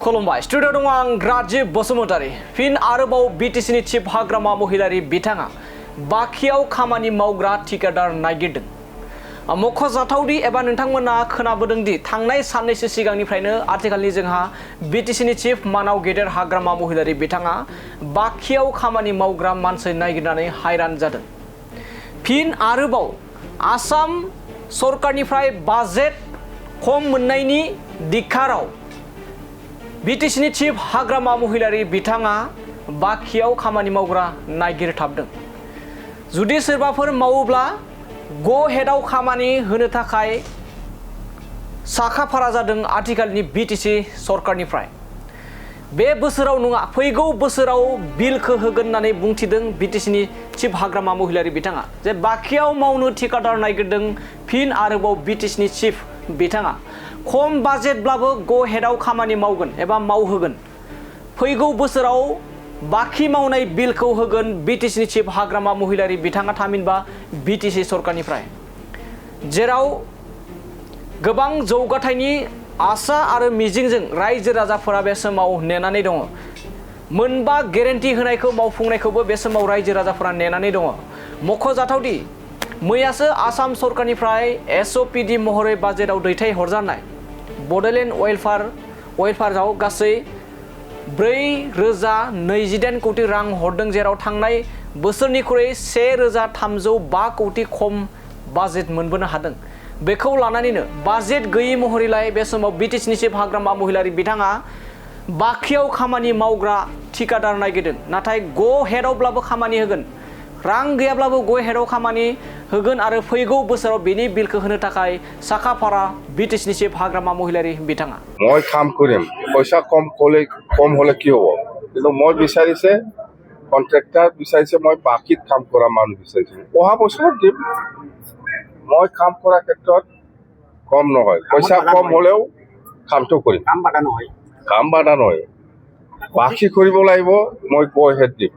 खुलुमबाय स्टुडिअ दङ आं राजिब बसुमतारी फिन आरोबाव बिटिसिनि चिफ हाग्रामा महिलारि बिथाङा बाखियाव खामानि मावग्रा ठिकादार नागिरदों मख'जाथावदि एबा नोंथांमोना खोनाबोदों दि थांनाय साननैसो सिगांनिफ्रायनो आथिखालनि जोंहा बिटिसिनि चिफ मानाव गेदेर हाग्रामा महिलारि बिथाङा बाखियाव खामानि मावग्रा मानसि नागिरनानै हायरान जादों फिन आरोबाव आसाम सरकारनिफ्राय बाजेट खम मोननायनि दिखाराव बिटिसिनि चिफ हाग्रामा महिलारि बिथाङा बाखियाव खामानि मावग्रा नागिरथाबदों जुदि सोरबाफोर मावोब्ला गो हेडआव खामानि होनो थाखाय साखाफारा जादों आथिखालनि बिटिसि सरकारनिफ्राय बे बोसोराव नङा फैगौ बोसोराव बिलखौ होगोन होननानै बुंथिदों बिटिसिनि चिफ हाग्रामा महिलारि बिथाङा जे बाखियाव मावनो ठिकादार नागिरदों फिन आरोबाव बिटिसिनि चिफ बिथाङा खम बाजेटब्लाबो गो हेडआव खामानि मावगोन एबा मावहोगोन फैगौ बोसोराव बाखि मावनाय बिलखौ होगोन बिटिसिनि चिफ हाग्रामा महिलारि बिथाङा थामहिनबा बिटिसि सरकारनिफ्राय जेराव गोबां जौगाथायनि आसा आरो मिजिंजों रायजो राजाफोरा बे समाव नेनानै दङ मोनबा गेरेन्टि होनायखौ मावफुंनायखौबो बे समाव रायजो राजाफोरा नेनानै दङ मख'जाथावदि मैयासो आसाम सरकारनिफ्राय एसअपिडि महरै बाजेटआव दैथाय हरजानाय बड'लेण्ड वेलफेयाराव गासै 4,028 कोटी रां हरदों जेराव थांनाय बोसोरनिख्रुइ 1,305 कोटी खम बाजेट मोनबोनो हादों बेखौ लानानैनो बाजेट गैयि महरैलाय बे समाव बिटिसिनि चिफ हाग्रामा महिलारि बिथाङा बाखियाव खामानि मावग्रा ठिकादार नागिरदों नाथाय गो हेडआवब्लाबो खामानि होगोन रां गैयाब्लाबो गो हेडआव खामानि होगोन आरो फैगौ बोसोराव बेनि बिलखौ होनो थाखाय साखाफारा बिटिसिनि चिफ हाग्रामा महिलारि बिथाङा মই কাম কৰিম পইচা কম হলে কি হ'ব কিন্তু মই বিচাৰিছে কন্ট্ৰাক্টৰ বিচাৰিছে মই বাকিত কাম কৰা মানুহ বিচাৰিছো অহা বছৰত দিম মই কাম কৰা ক্ষেত্ৰত কম নহয় পইচা কম হলেও কামটো কৰিম কাম বাধা নহয় বাকি কৰিব লাগিব মই গো হেড দিম